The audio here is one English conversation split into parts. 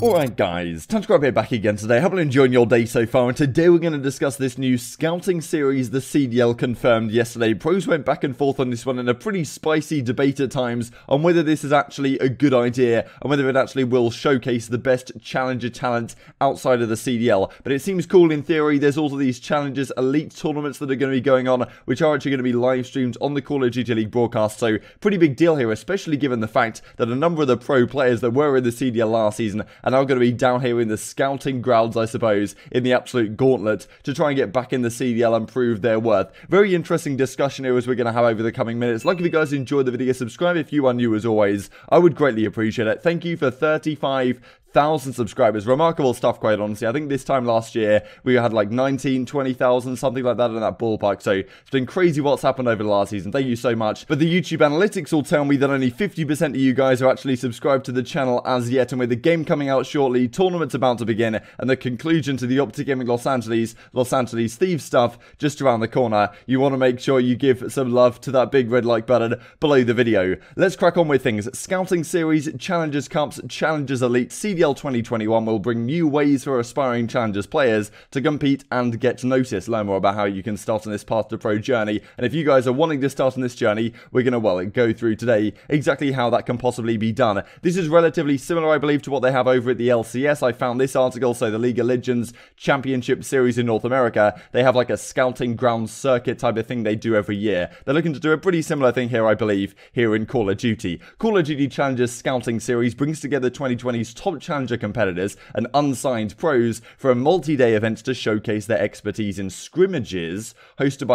Alright guys, time to grab it back again today. Hope you're enjoying your day so far, and today we're going to discuss this new scouting series the CDL confirmed yesterday. Pros went back and forth on this one in a pretty spicy debate at times on whether this is actually a good idea and whether it actually will showcase the best challenger talent outside of the CDL. But it seems cool in theory. There's also these challengers elite tournaments that are going to be going on, which are actually going to be live streamed on the Call of Duty League broadcast, so pretty big deal here, especially given the fact that a number of the pro players that were in the CDL last season are now going to be down here in the scouting grounds, I suppose, in the absolute gauntlet to try and get back in the CDL and prove their worth. Very interesting discussion here as we're going to have over the coming minutes. Like if you guys enjoyed the video, subscribe if you are new as always. I would greatly appreciate it. Thank you for 35,000 subscribers. Remarkable stuff, quite honestly. I think this time last year we had like 19, 20,000, something like that in that ballpark. So it's been crazy what's happened over the last season. Thank you so much. But the YouTube analytics will tell me that only 50% of you guys are actually subscribed to the channel as yet. And with the game coming out shortly, tournaments about to begin, and the conclusion to the Optic Gaming Los Angeles Thieves stuff just around the corner, you want to make sure you give some love to that big red like button below the video. Let's crack on with things. Scouting Series, Challengers Cups, Challengers Elite, CDL 2021 will bring new ways for aspiring Challengers players to compete and get noticed. Learn more about how you can start on this path to pro journey, and if you guys are wanting to start on this journey, we're going to, well, go through today exactly how that can possibly be done. This is relatively similar, I believe, to what they have over at the LCS. I found this article, so the League of Legends Championship Series in North America, they have like a scouting ground circuit type of thing they do every year. They're looking to do a pretty similar thing here, I believe, here in Call of Duty. Call of Duty Challengers Scouting Series brings together 2020's top challenger competitors and unsigned pros for a multi-day event to showcase their expertise in scrimmages hosted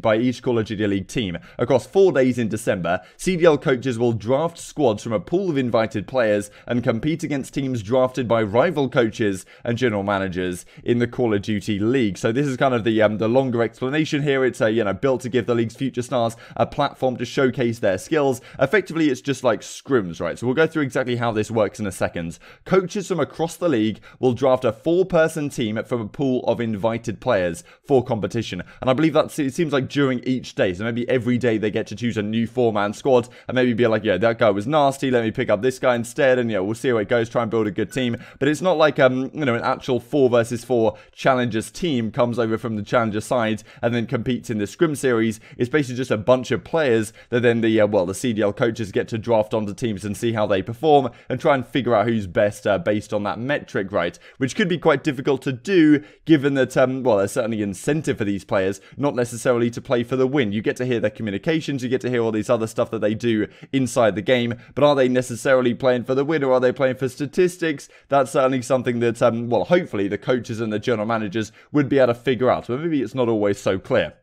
by each Call of Duty League team. Across 4 days in December, CDL coaches will draft squads from a pool of invited players and compete against teams drafted by rival coaches and general managers in the Call of Duty League. So this is kind of the longer explanation here. It's built to give the league's future stars a platform to showcase their skills. Effectively, it's just like scrims, right? So we'll go through exactly how this works in a second. Coaches from across the league will draft a 4-person team from a pool of invited players for competition. And I believe that it seems like during each day. So maybe every day they get to choose a new 4-man squad and maybe be like, yeah, that guy was nasty, let me pick up this guy instead, and we'll see how it goes, try and build a good team. But it's not like an actual 4 versus 4 challengers team comes over from the challenger side and then competes in the scrim series. It's basically just a bunch of players that then the CDL coaches get to draft onto teams and see how they perform and try and figure out who's best based on that metric, right? Which could be quite difficult to do given that, there's certainly incentive for these players, not necessarily to play for the win. You get to hear their communications, you get to hear all these other stuff that they do inside the game, but are they necessarily playing for the win or are they playing for statistics? That's certainly something that, hopefully the coaches and the general managers would be able to figure out, but maybe it's not always so clear.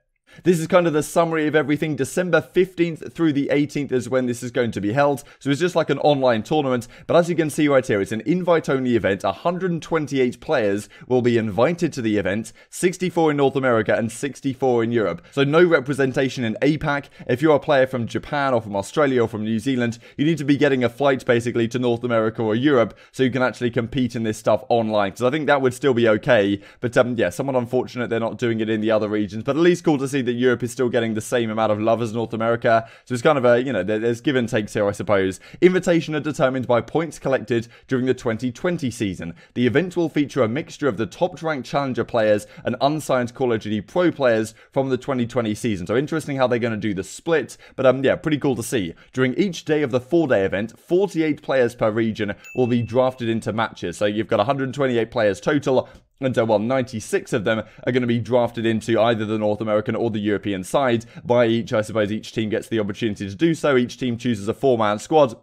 This is kind of the summary of everything. December 15th through the 18th is when this is going to be held. So it's just like an online tournament. But as you can see right here, it's an invite-only event. 128 players will be invited to the event. 64 in North America and 64 in Europe. So no representation in APAC. If you're a player from Japan or from Australia or from New Zealand, you need to be getting a flight basically to North America or Europe so you can actually compete in this stuff online. Because I think that would still be okay. But yeah, somewhat unfortunate they're not doing it in the other regions. But at least cool to see that Europe is still getting the same amount of love as North America. So it's kind of a, there's give and takes here, I suppose. Invitation are determined by points collected during the 2020 season. The event will feature a mixture of the top-ranked challenger players and unsigned Call of Duty pro players from the 2020 season. So interesting how they're going to do the split, but yeah, pretty cool to see. During each day of the 4-day event, 48 players per region will be drafted into matches. So you've got 128 players total. And 96 of them are going to be drafted into either the North American or the European side by each. I suppose each team gets the opportunity to do so. Each team chooses a 4-man squad.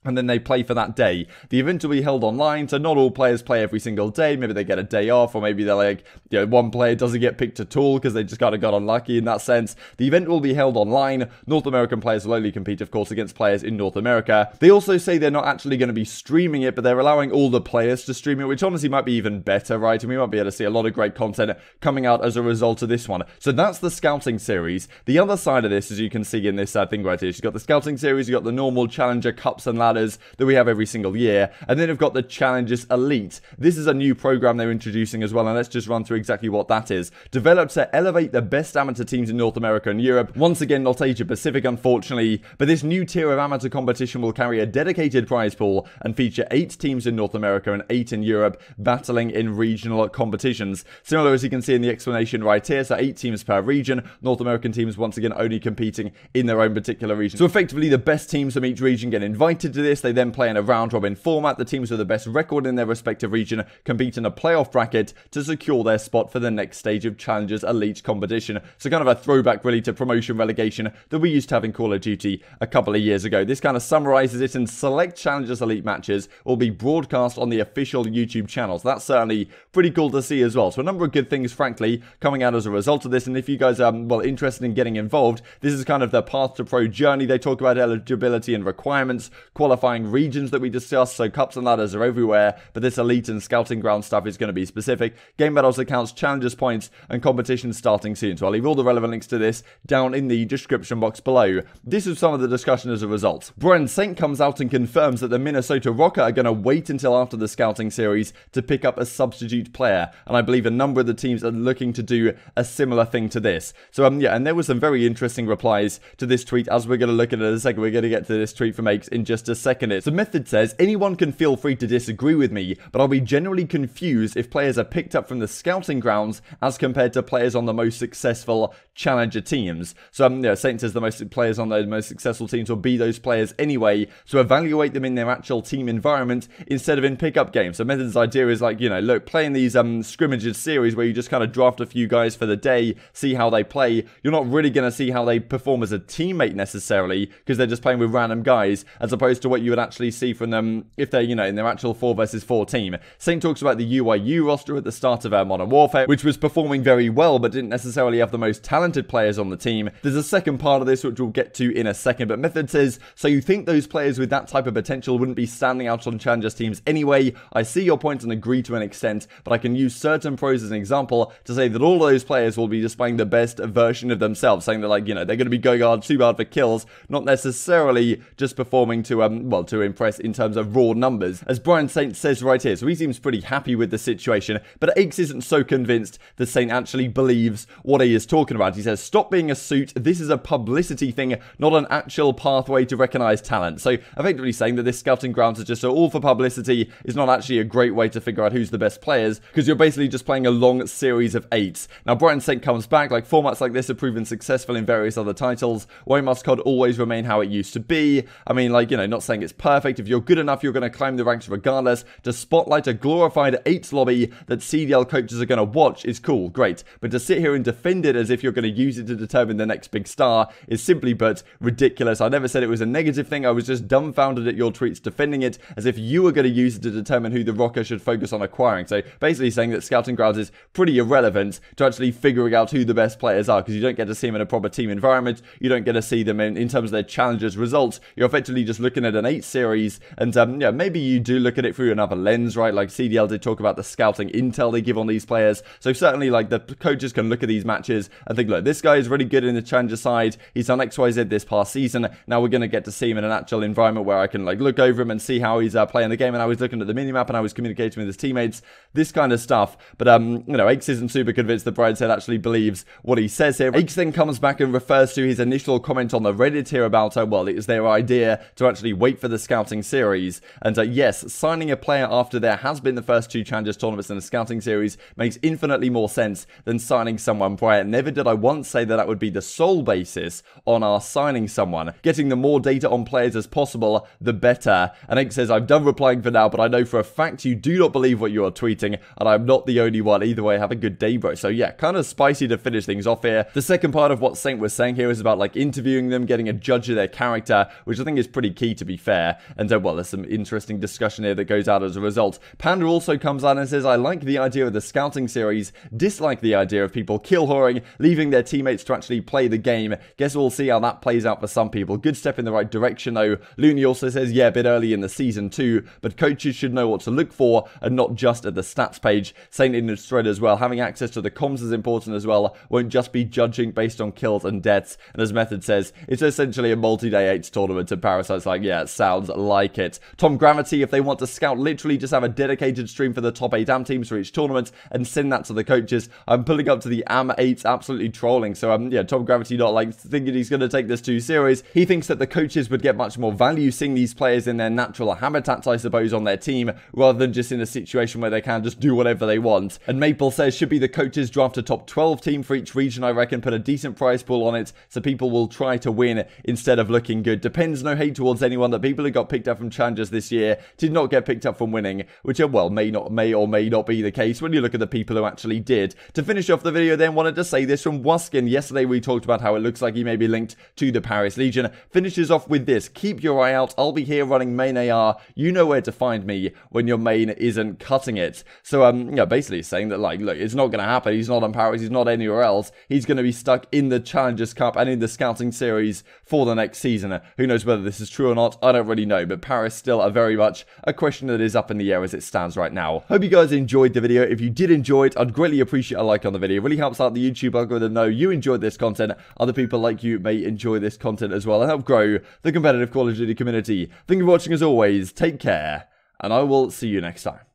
And then they play for that day. The event will be held online, so not all players play every single day. Maybe they get a day off, or maybe they're like, one player doesn't get picked at all because they just kind of got unlucky in that sense. The event will be held online. North American players will only compete, of course, against players in North America. They also say they're not actually going to be streaming it, but they're allowing all the players to stream it, which honestly might be even better, right? And we might be able to see a lot of great content coming out as a result of this one. So that's the scouting series. The other side of this, as you can see in this thing right here, you've got the scouting series, you've got the normal challenger cups and ladders ladders that we have every single year. And then we've got the Challengers Elite. This is a new program they're introducing as well, and let's just run through exactly what that is. Developed to elevate the best amateur teams in North America and Europe. Once again, not Asia Pacific, unfortunately, but this new tier of amateur competition will carry a dedicated prize pool and feature 8 teams in North America and 8 in Europe battling in regional competitions. Similar, as you can see in the explanation right here, so 8 teams per region. North American teams once again only competing in their own particular region. So effectively the best teams from each region get invited to this. They then play in a round robin format. The teams with the best record in their respective region compete in a playoff bracket to secure their spot for the next stage of Challengers Elite competition. So kind of a throwback really to promotion relegation that we used to have in Call of Duty a couple of years ago. This kind of summarizes it, and select Challengers Elite matches will be broadcast on the official YouTube channel. So that's certainly pretty cool to see as well. So a number of good things, frankly, coming out as a result of this. And if you guys are, well, interested in getting involved, this is kind of the path to pro journey. They talk about eligibility and requirements, qualifying regions that we discussed. So cups and ladders are everywhere, but this elite and scouting ground stuff is going to be specific. Game battles, accounts, challenges points, and competitions starting soon. So I'll leave all the relevant links to this down in the description box below. This is some of the discussion as a result. Brian Saint comes out and confirms that the Minnesota Rocket are going to wait until after the scouting series to pick up a substitute player, and I believe a number of the teams are looking to do a similar thing to this. So yeah, and there were some very interesting replies to this tweet, as we're going to look at it in a second. We're going to get to this tweet from Aches in just a second. So Method says, anyone can feel free to disagree with me, but I'll be generally confused if players are picked up from the scouting grounds as compared to players on the most successful challenger teams. So yeah, Saint says the most players on those most successful teams will be those players anyway, so evaluate them in their actual team environment instead of in pickup games. So Method's idea is like, you know, look, playing these scrimmages series where you just kind of draft a few guys for the day, see how they play. You're not really going to see how they perform as a teammate necessarily, because they're just playing with random guys, as opposed to what you would actually see from them if they're, you know, in their actual 4 versus 4 team. Saint talks about the UIU roster at the start of Modern Warfare, which was performing very well, but didn't necessarily have the most talented players on the team. There's a second part of this which we'll get to in a second, but Method says, so you think those players with that type of potential wouldn't be standing out on Challengers teams anyway? I see your point and agree to an extent, but I can use certain pros as an example to say that all of those players will be displaying the best version of themselves, saying that, like, you know, they're going to be going hard, super hard for kills, not necessarily just performing to, well, to impress in terms of raw numbers, as Brian Saint says right here. So he seems pretty happy with the situation, but Aches isn't so convinced that Saint actually believes what he is talking about. He says, stop being a suit, this is a publicity thing, not an actual pathway to recognize talent. So effectively saying that this scouting grounds is just all for publicity, is not actually a great way to figure out who's the best players, because you're basically just playing a long series of 8s. Now Brian Saint comes back, like, formats like this have proven successful in various other titles. Why must COD always remain how it used to be? I mean, like, you know, not saying it's perfect. If you're good enough, you're going to climb the ranks regardless. To spotlight a glorified 8s lobby that CDL coaches are going to watch is cool, great. But to sit here and defend it as if you're going to use it to determine the next big star is simply but ridiculous. I never said it was a negative thing. I was just dumbfounded at your tweets defending it as if you were going to use it to determine who the Rocker should focus on acquiring. So basically saying that scouting grounds is pretty irrelevant to actually figuring out who the best players are, because you don't get to see them in a proper team environment. You don't get to see them in terms of their challenges results. You're effectively just looking at an 8 series, and yeah, maybe you do look at it through another lens, right? Like CDL did talk about the scouting intel they give on these players. So certainly, like, the coaches can look at these matches and think, look, this guy is really good in the challenger side. He's done XYZ this past season. Now we're going to get to see him in an actual environment where I can, like, look over him and see how he's playing the game. And I was looking at the minimap and I was communicating with his teammates, this kind of stuff. But you know, Aches isn't super convinced that Brian Saint actually believes what he says here. Aches then comes back and refers to his initial comment on the Reddit here about, well, it was their idea to actually wait for the scouting series. And yes, signing a player after there has been the first 2 Challengers tournaments in the scouting series makes infinitely more sense than signing someone prior. Never did I once say that that would be the sole basis on our signing someone. Getting the more data on players as possible, the better. And Aches says, I'm done replying for now, but I know for a fact you do not believe what you are tweeting, and I'm not the only one. Either way, have a good day, bro. So yeah, kind of spicy to finish things off here. The second part of what Saint was saying here is about, like, interviewing them, getting a judge of their character, which I think is pretty key, to be fair. And well, there's some interesting discussion here that goes out as a result. Panda also comes out and says, I like the idea of the scouting series, dislike the idea of people kill whoring, leaving their teammates to actually play the game. Guess we'll see how that plays out for some people. Good step in the right direction though. Looney also says, yeah, a bit early in the season too, but coaches should know what to look for and not just at the stats page. Saint in his thread as well, having access to the comms is important as well, won't just be judging based on kills and deaths. And as Method says, it's essentially a multi-day 8s tournament, and Parasite's like, yeah, sounds like it. Tom Gravity, if they want to scout, literally just have a dedicated stream for the top 8 AM teams for each tournament and send that to the coaches. I'm pulling up to the AM8, absolutely trolling. So, yeah, Tom Gravity not like thinking he's going to take this too serious. He thinks that the coaches would get much more value seeing these players in their natural habitats, I suppose, on their team, rather than just in a situation where they can just do whatever they want. And Maple says should be the coaches draft a top 12 team for each region, I reckon, put a decent prize pool on it so people will try to win instead of looking good. Depends, no hate towards anyone, that people who got picked up from challengers this year did not get picked up from winning, which, well, may or may not be the case when you look at the people who actually did. To finish off the video then, wanted to say this from Waskin. Yesterday we talked about how it looks like he may be linked to the Paris Legion. Finishes off with this: keep your eye out, I'll be here running main AR, you know where to find me when your main isn't cutting it. So, yeah, basically saying that, like, look, it's not going to happen, he's not on Paris, he's not anywhere else, he's going to be stuck in the Challengers Cup and in the scouting series for the next season. Who knows whether this is true or not, I don't really know, but Paris still are very much a question that is up in the air as it stands right now. Hope you guys enjoyed the video. If you did enjoy it, I'd greatly appreciate a like on the video. It really helps out the YouTube algorithm know you enjoyed this content. Other people like you may enjoy this content as well and help grow the competitive Call of Duty community. Thank you for watching as always, take care, and I will see you next time.